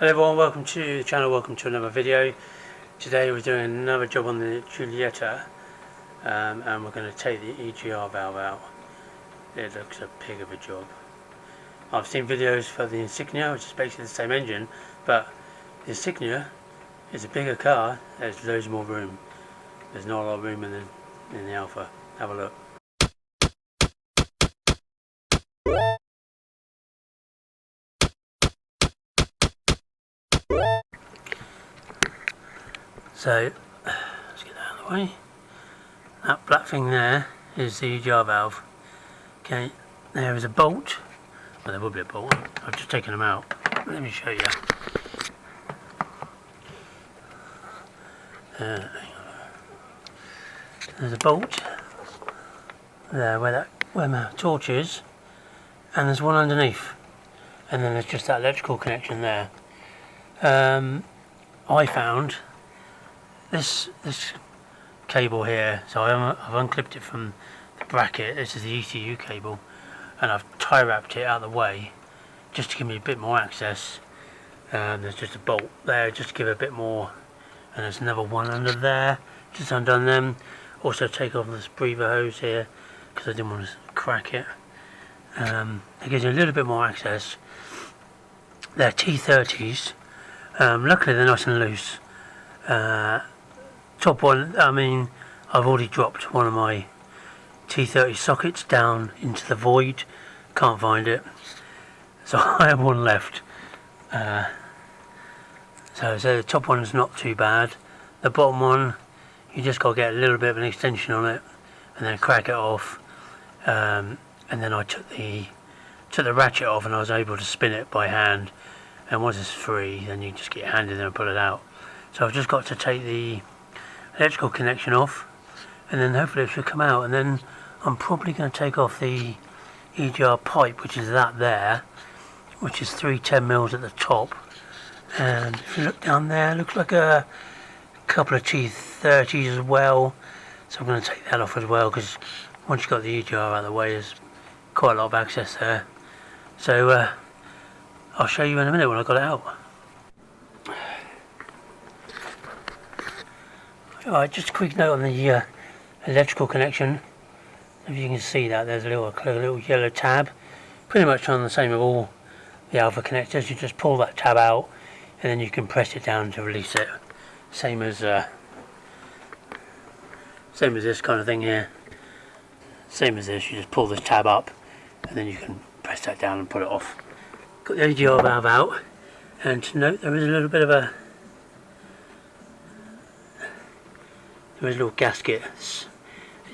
Hello everyone, welcome to the channel, welcome to another video. Today we're doing another job on the Giulietta and we're going to take the EGR valve out. It looks a pig of a job. I've seen videos for the Insignia, which is basically the same engine, but the Insignia is a bigger car. There's loads more room. There's not a lot of room in the Alfa. Have a look. So, let's get that out of the way. That black thing there is the EGR valve. Okay, there is a bolt. Well, there will be a bolt. I've just taken them out. Let me show you. There's a bolt there where my torch is, and there's one underneath, and then there's just that electrical connection there. I found this cable here, so I've unclipped it from the bracket. This is the ECU cable, and I've tie wrapped it out of the way just to give me a bit more access. There's just a bolt there just to give it a bit more, and there's another one under there, just undone them. Also take off this breather hose here because I didn't want to crack it. It gives you a little bit more access. They're T30s. Luckily they're nice and loose. Top one, I mean, I've already dropped one of my T30 sockets down into the void. Can't find it, so I have one left. So the top one's not too bad. The bottom one, you just got to get a little bit of an extension on it and then crack it off. And then I took the ratchet off and I was able to spin it by hand. And once it's free, then you just get your hand in there and pull it out. So I've just got to take the electrical connection off, and then hopefully it should come out. And then I'm probably going to take off the EGR pipe, which is that there, which is 310mm at the top. And if you look down there, it looks like a couple of T30s as well. So I'm going to take that off as well, because once you've got the EGR out of the way, there's quite a lot of access there. So I'll show you in a minute when I've got it out. Alright, just a quick note on the electrical connection. If you can see that, there's a little yellow tab, pretty much on the same of all the Alfa connectors. You just pull that tab out and then you can press it down to release it. Same as this kind of thing here. Same as this, you just pull this tab up and then you can press that down and put it off. Got the EGR valve out, and to note there is a little bit of a little gasket.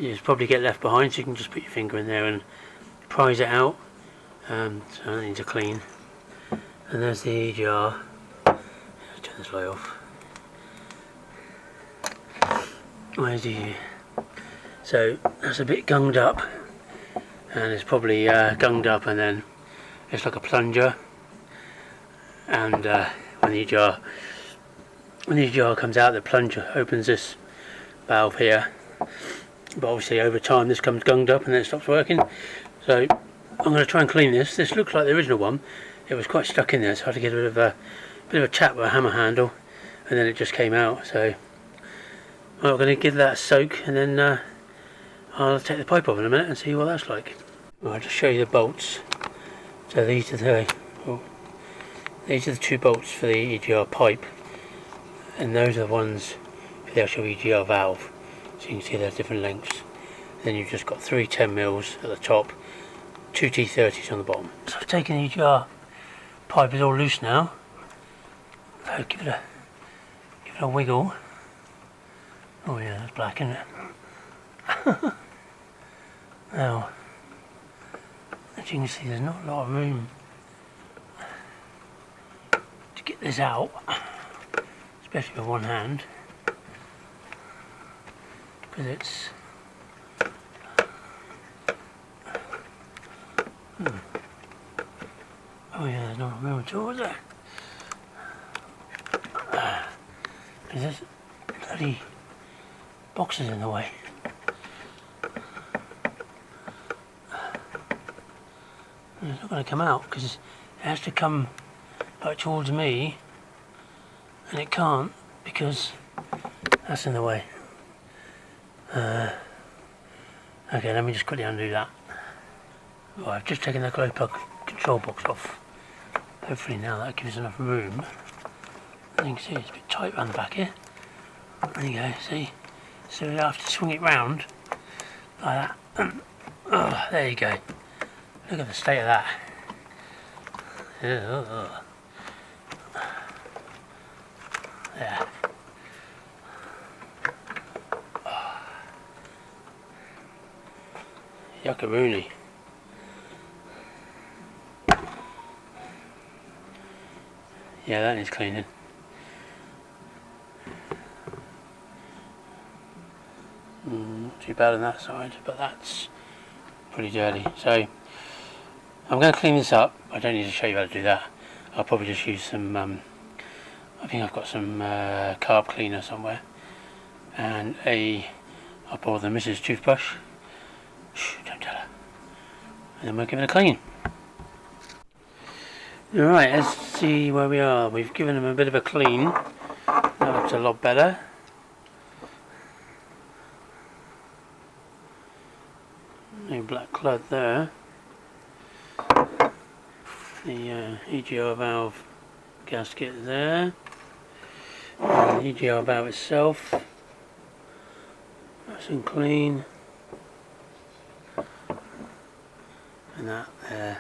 You just probably get left behind, so you can just put your finger in there and prise it out. So that needs a clean. And there's the EGR. Let's turn this light off. Where's the? So that's a bit gunged up, and it's probably gunged up, and then it's like a plunger. And when the EGR comes out, the plunger opens this valve here, but obviously over time this comes gunged up and then it stops working. So I'm going to try and clean this. This looks like the original one. It was quite stuck in there, so I had to get rid of a bit of a tap with a hammer handle, and then it just came out. So I'm going to give that a soak, and then I'll take the pipe off in a minute and see what that's like. I'll just show you the bolts. So these are the two bolts for the EGR pipe, and those are the ones for the actual EGR valve. So you can see there's different lengths. Then you've just got 310mm at the top, 2 T30s on the bottom. So I've taken the EGR pipe, is all loose now. So give it a wiggle. Oh yeah, that's black, isn't it? Now, as you can see, there's not a lot of room to get this out, especially with one hand, because it's oh yeah, there's not room at all, is there? Because there's bloody boxes in the way. It's not going to come out because it has to come back towards me and it can't because that's in the way. Okay, let me just quickly undo that. Right, I've just taken the glow plug control box off. Hopefully now that gives enough room. As you can see, it's a bit tight around the back here. There you go, see? So you have to swing it round like that. Oh, there you go. Look at the state of that. There. Yuckaroony. Yeah, that needs cleaning. Not too bad on that side, but that's pretty dirty. So I'm going to clean this up. I don't need to show you how to do that. I'll probably just use some, I think I've got some carb cleaner somewhere, and I'll borrow the Mrs. toothbrush. Shh, don't tell her. And then we'll give it a clean. Alright, let's see where we are. We've given them a bit of a clean. That looks a lot better. No black cloud there. The EGR valve gasket there. And the EGR valve itself. Nice and clean. And that there.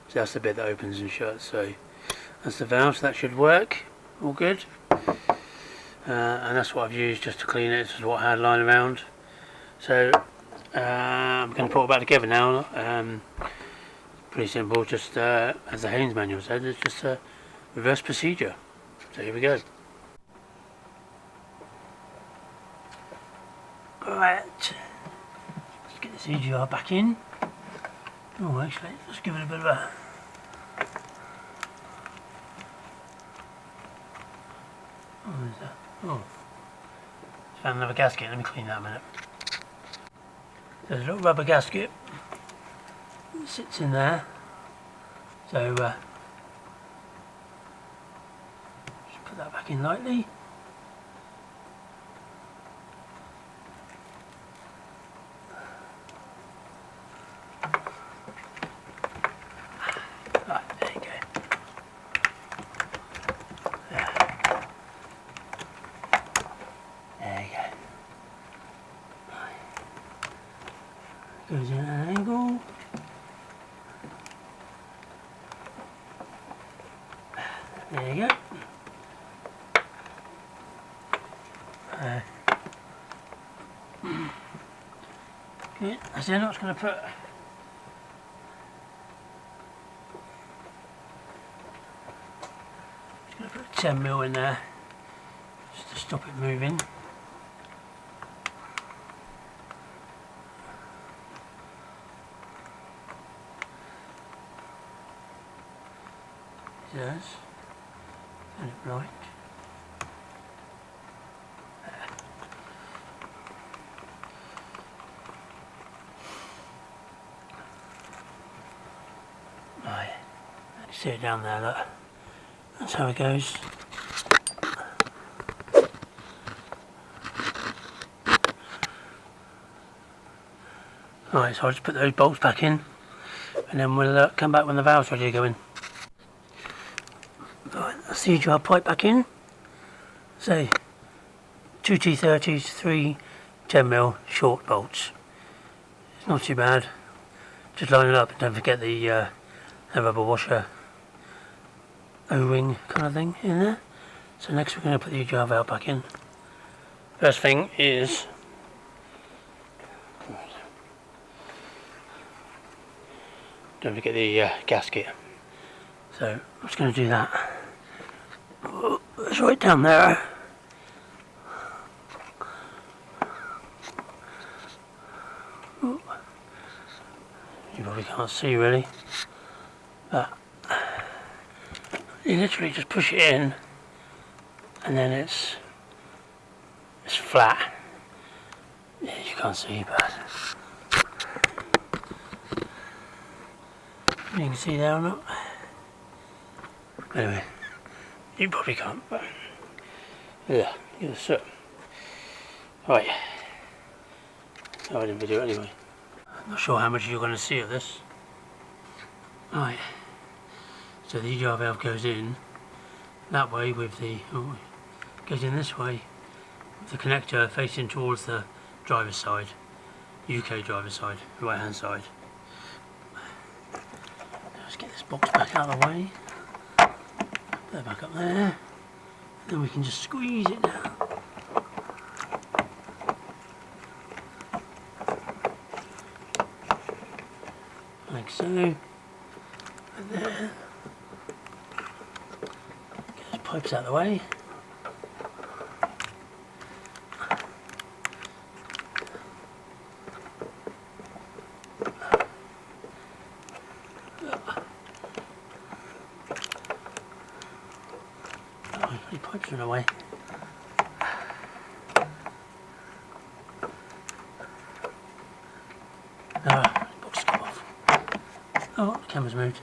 So that's the bit that opens and shuts. So that's the valve, so that should work. All good. And that's what I've used just to clean it. This is what I had lying around. So I'm going to put it back together now. Pretty simple, just as the Haynes manual said, it's just a reverse procedure. So here we go. Alright, let's get this EGR back in. Oh, actually, let's give it a bit of a... What is that? Oh, found another gasket. Let me clean that a minute. There's a little rubber gasket that sits in there. So just put that back in lightly. Goes in at an angle. There you go. Okay, that's it. I'm just going to put a 10mm in there just to stop it moving. Yes, and it right. Right, see it down there, look. That's how it goes. Right, so I'll just put those bolts back in, and then we'll come back when the valve's ready to go in. Right, that's the EGR pipe back in. So, 2 T30s, 3 10mm short bolts. It's not too bad. Just line it up and don't forget the rubber washer O-ring kind of thing in there. So next we're going to put the EGR valve back in. First thing is don't forget the gasket. So I'm just going to do that. Oh, it's right down there. Oh. You probably can't see really, but you literally just push it in, and then it's flat. Yeah, you can't see, but you can see there or not. Anyway, you probably can't, but Yeah, give us a right. Oh, I didn't video it anyway. Not sure how much you're going to see of this. Right, so the EGR valve goes in that way with the, goes in this way with the connector facing towards the driver's side, UK driver's side, right hand side. Let's get this box back out of the way, put that back up there, and then we can just squeeze it down. Like so, and there. Get those pipes out of the way. Oh, the pipes are in the way. Ah, the box has come off. Oh, the camera's moved.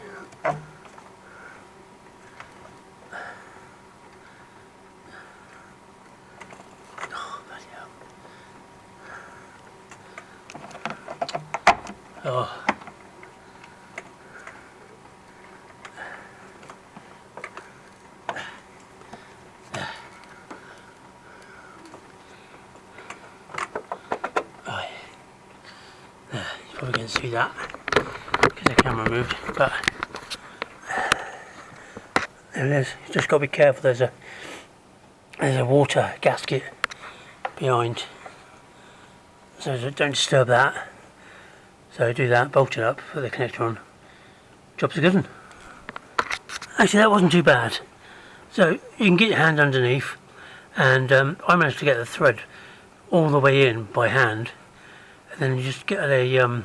Oh, bloody hell. Oh. Right. There, you probably can't see that because the camera moved, but there it is. You just got to be careful. There's a water gasket behind, so don't disturb that. So do that, bolt it up, put the connector on. Job's a good one. Actually, that wasn't too bad. So you can get your hand underneath, and I managed to get the thread all the way in by hand, and then you just get a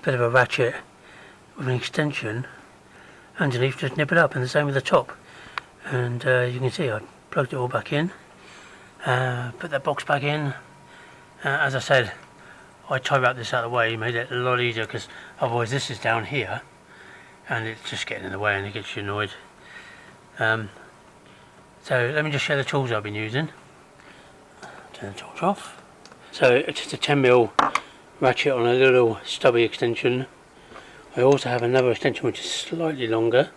bit of a ratchet with an extension underneath, just nip it up, and the same with the top. And you can see I plugged it all back in, put that box back in. As I said, I tie wrapped this out of the way, made it a lot easier, because otherwise this is down here and it's just getting in the way and it gets you annoyed. So let me just show the tools I've been using. Turn the torch off. So it's just a 10mm ratchet on a little stubby extension. I also have another extension which is slightly longer.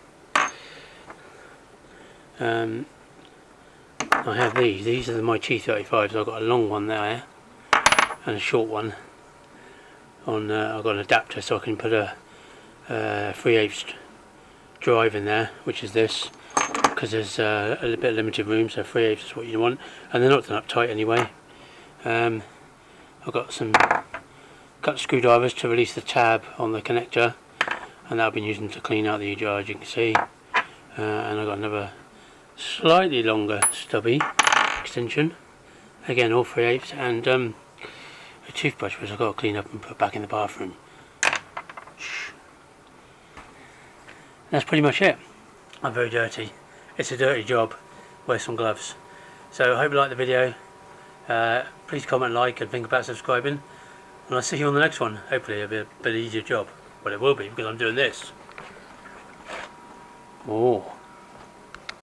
I have these are my T35s. I've got a long one there and a short one on. I've got an adapter so I can put a 3/8 drive in there, which is this, because there's a little bit of limited room, so 3/8 is what you want, and they're not done up tight anyway. I've got some cut screwdrivers to release the tab on the connector, and that I've been using to clean out the EGR, as you can see. And I've got another slightly longer stubby extension, again all 3/8, and a toothbrush which I've got to clean up and put back in the bathroom. That's pretty much it. I'm very dirty. It's a dirty job. Wear some gloves. So I hope you liked the video. Please comment, like, and think about subscribing, and I'll see you on the next one. Hopefully it'll be a bit easier job. Well, it will be, because I'm doing this. Oh.